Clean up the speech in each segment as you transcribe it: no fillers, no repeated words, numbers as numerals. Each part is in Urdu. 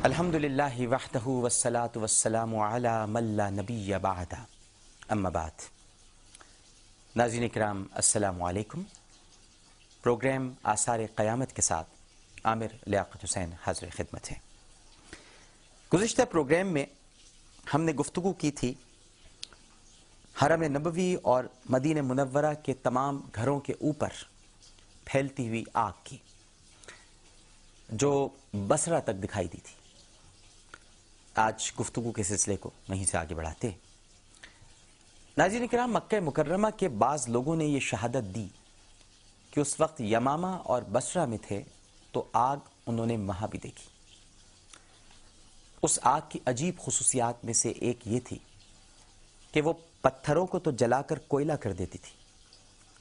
الحمد للہ وحدہ والصلاة والسلام علی من لا نبی بعد اما بعد۔ ناظرین کرام السلام علیکم۔ پروگرام آثار قیامت کے ساتھ عامر لیاقت حسین حاضر خدمت ہے۔ گزشتہ پروگرام میں ہم نے گفتگو کی تھی حرم نبوی اور مدینہ منورہ کے تمام گھروں کے اوپر پھیلتی ہوئی آگ کی، جو بصرہ تک دکھائی دی تھی۔ آج گفتگو کے سلسلے کو وہیں سے آگے بڑھاتے ہیں۔ ناظرین کرام، مکہ مکرمہ کے بعض لوگوں نے یہ شہادت دی کہ اس وقت یمامہ اور بصرہ میں تھے تو آگ انہوں نے وہاں بھی دیکھی۔ اس آگ کی عجیب خصوصیات میں سے ایک یہ تھی کہ وہ پتھروں کو تو جلا کر کوئلہ کر دیتی تھی،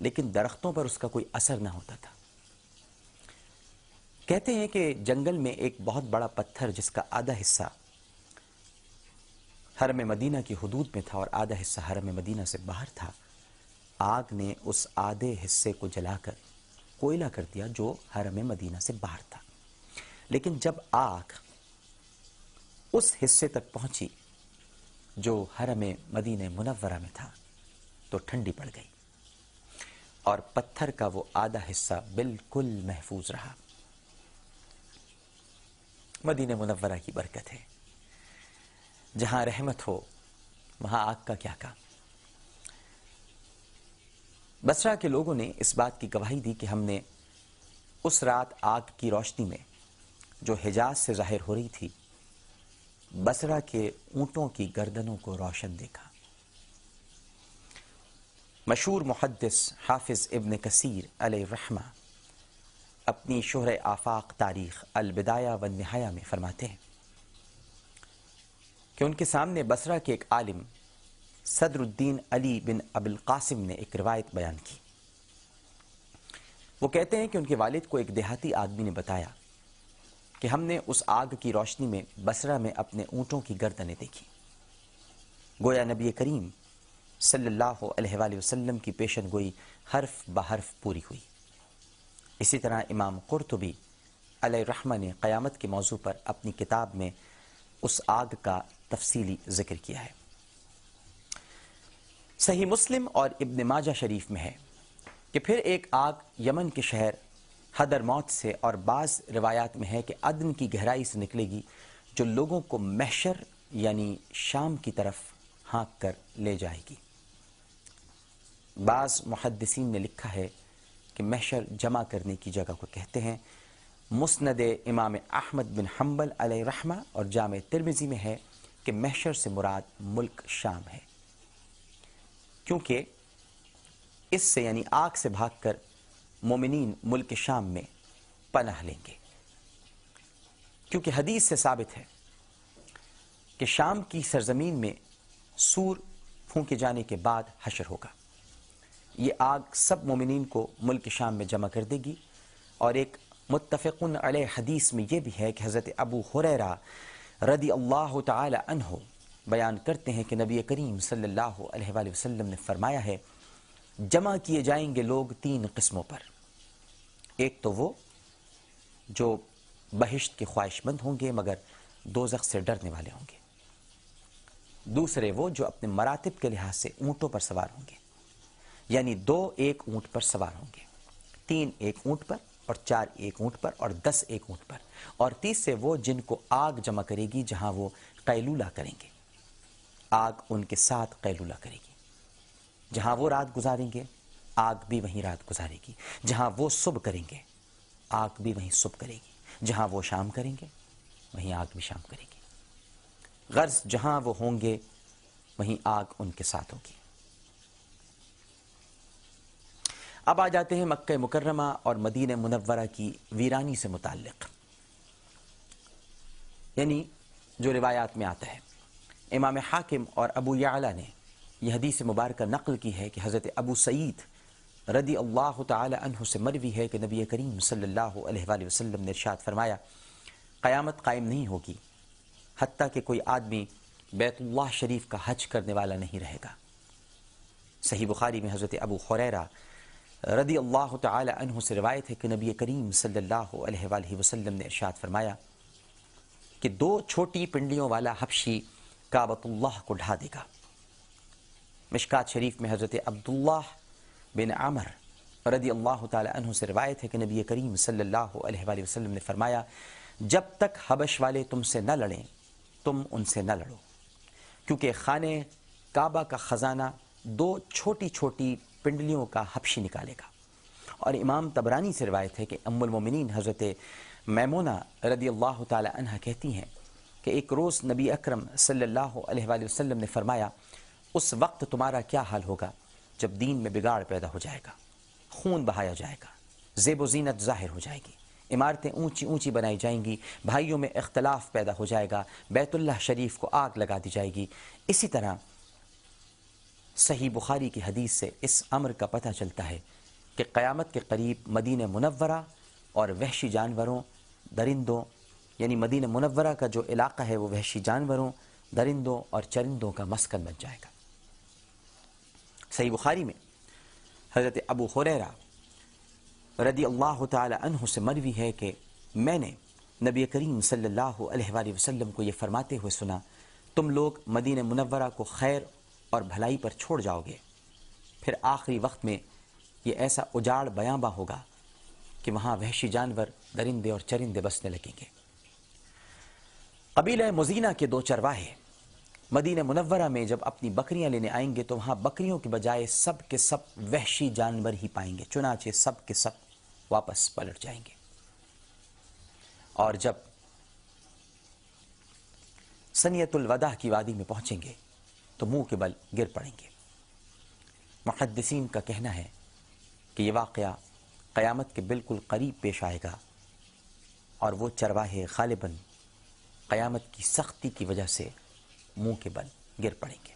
لیکن درختوں پر اس کا کوئی اثر نہ ہوتا تھا۔ کہتے ہیں کہ جنگل میں ایک بہت بڑا پتھر جس کا آدھا حصہ حرم مدینہ کی حدود میں تھا اور آدھا حصہ حرم مدینہ سے باہر تھا، آگ نے اس آدھے حصے کو جلا کر کوئلہ کر دیا جو حرم مدینہ سے باہر تھا۔ لیکن جب آگ اس حصے تک پہنچی جو حرم مدینہ منورہ میں تھا تو ٹھنڈی پڑ گئی اور پتھر کا وہ آدھا حصہ بالکل محفوظ رہا۔ مدینہ منورہ کی برکت ہے، جہاں رحمت ہو وہاں آگ کا کیا کام۔ بصرہ کے لوگوں نے اس بات کی گواہی دی کہ ہم نے اس رات آگ کی روشنی میں جو حجاز سے ظاہر ہو رہی تھی، بصرہ کے اونٹوں کی گردنوں کو روشن دیکھا۔ مشہور محدث حافظ ابن کثیر علیہ الرحمہ اپنی شہر آفاق تاریخ البدایہ والنہایہ میں فرماتے ہیں کہ ان کے سامنے بصرہ کے ایک عالم صدر الدین علی بن ابی القاسم نے ایک روایت بیان کی۔ وہ کہتے ہیں کہ ان کے والد کو ایک دیہاتی آدمی نے بتایا کہ ہم نے اس آگ کی روشنی میں بصرہ میں اپنے اونٹوں کی گردنیں دیکھی۔ گویا نبی کریم صلی اللہ علیہ وآلہ وسلم کی پیشن گوئی حرف بحرف پوری ہوئی۔ اسی طرح امام قرطبی علیہ الرحمہ نے قیامت کے موضوع پر اپنی کتاب میں اس آگ کا تفصیلی ذکر کیا ہے۔ صحیح مسلم اور ابن ماجہ شریف میں ہے کہ پھر ایک آگ یمن کے شہر حضرموت سے اور بعض روایات میں ہے کہ عدن کی گہرائی سے نکلے گی، جو لوگوں کو محشر یعنی شام کی طرف ہانک کر لے جائے گی۔ بعض محدثین نے لکھا ہے کہ محشر جمع کرنے کی جگہ کو کہتے ہیں۔ مسند امام احمد بن حنبل علیہ الرحمہ اور جامع ترمذی میں ہے کہ محشر سے مراد ملک شام ہے، کیونکہ اس سے یعنی آگ سے بھاگ کر مومنین ملک شام میں پناہ لیں گے، کیونکہ حدیث سے ثابت ہے کہ شام کی سرزمین میں سور پھونکے جانے کے بعد حشر ہوگا۔ یہ آگ سب مومنین کو ملک شام میں جمع کر دے گی۔ اور ایک متفقن علیہ حدیث میں یہ بھی ہے کہ حضرت ابو ہریرہ رضی اللہ تعالی عنہ بیان کرتے ہیں کہ نبی کریم صلی اللہ علیہ وآلہ وسلم نے فرمایا ہے، جمع کیے جائیں گے لوگ تین قسموں پر۔ ایک تو وہ جو بہشت کے خواہش مند ہوں گے مگر دوزخ سے ڈرنے والے ہوں گے۔ دوسرے وہ جو اپنے مراتب کے لحاظ سے اونٹوں پر سوار ہوں گے، یعنی 2 ایک اونٹ پر سوار ہوں گے، 3 ایک اونٹ پر اور 4 ایک اونٹ پر اور 10 ایک اونٹ پر۔ اور تیسرے وہ جن کو آگ جمع کرے گی جہاں وہ قیلولہ کریں گے، آگ ان کے ساتھ قیلولہ کرے گی۔ جہاں وہ رات گزاریں گے آگ بھی وہیں رات گزارے گی، جہاں وہ صبح کریں گے آگ بھی وہیں صبح کرے گی، جہاں وہ شام کریں گے وہیں آگ بھی شام کرے گی۔ غرض جہاں وہ ہوں گے وہیں آگ ان کے ساتھ ہوگی۔ اب آ جاتے ہیں مکہ مکرمہ اور مدینہ منورہ کی ویرانی سے متعلق، یعنی جو روایات میں آتا ہے۔ امام حاکم اور ابو یعلا نے یہ حدیث مبارکہ نقل کی ہے کہ حضرت ابو سعید رضی اللہ تعالی عنہ سے مروی ہے کہ نبی کریم صلی اللہ علیہ وآلہ وسلم نے ارشاد فرمایا، قیامت قائم نہیں ہوگی حتیٰ کہ کوئی آدمی بیت اللہ شریف کا حج کرنے والا نہیں رہے گا۔ صحیح بخاری میں حضرت ابو ہریرہ رضی اللہ تعالی عنہ سے روایت ہے کہ نبی کریم صلی اللہ علیہ وآلہ وسلم نے ارشاد فرمایا کہ 2 چھوٹی پنڈلیوں والا حبشی کعبۃ اللہ کو ڈھا دے گا۔ مشکات شریف میں حضرت عبداللہ بن عمر رضی اللہ تعالی عنہ سے روایت ہے کہ نبی کریم صلی اللہ علیہ وآلہ وسلم نے فرمایا، جب تک حبش والے تم سے نہ لڑیں تم ان سے نہ لڑو، کیونکہ خانہ کعبہ کا خزانہ 2 چھوٹی چھوٹی پنڈلیوں کا حبشی نکالے گا۔ اور امام طبرانی سے روایت ہے کہ ام المومنین حضرت میمونہ رضی اللہ تعالی عنہ کہتی ہیں کہ ایک روز نبی اکرم صلی اللہ علیہ وآلہ وسلم نے فرمایا، اس وقت تمہارا کیا حال ہوگا جب دین میں بگاڑ پیدا ہو جائے گا، خون بہایا جائے گا، زیب و زینت ظاہر ہو جائے گی، عمارتیں اونچی اونچی بنائی جائیں گی، بھائیوں میں اختلاف پیدا ہو جائے گا، بیت اللہ شریف کو آگ لگا دی جائے گی۔ اسی طرح صحیح بخاری کی حدیث سے اس امر کا پتہ چلتا ہے کہ قیامت کے قریب مدینہ منورہ اور وحشی جانوروں، درندوں، یعنی مدینہ منورہ کا جو علاقہ ہے وہ وحشی جانوروں، درندوں اور چرندوں کا مسکن بن جائے گا۔ صحیح بخاری میں حضرت ابو ہریرہ رضی اللہ تعالی عنہ سے مروی ہے کہ میں نے نبی کریم صلی اللہ علیہ وآلہ وسلم کو یہ فرماتے ہوئے سنا، تم لوگ مدینہ منورہ کو خیر اور بھلائی پر چھوڑ جاؤ گے، پھر آخری وقت میں یہ ایسا اجاڑ بیاباں ہوگا کہ وہاں وحشی جانور، درندے اور چرندے بسنے لگیں گے۔ قبیلہ مزینہ کے 2 چرواہے مدینہ منورہ میں جب اپنی بکریاں لینے آئیں گے تو وہاں بکریوں کے بجائے سب کے سب وحشی جانور ہی پائیں گے، چنانچہ سب کے سب واپس پلٹ جائیں گے۔ اور جب سنیت الوداع کی وادی میں پہنچیں گے تو منہ کے بل گر پڑیں گے۔ محدثین کا کہنا ہے کہ یہ واقعہ قیامت کے بالکل قریب پیش آئے گا، اور وہ چرواہے غالباً قیامت کی سختی کی وجہ سے منہ کے بل گر پڑیں گے۔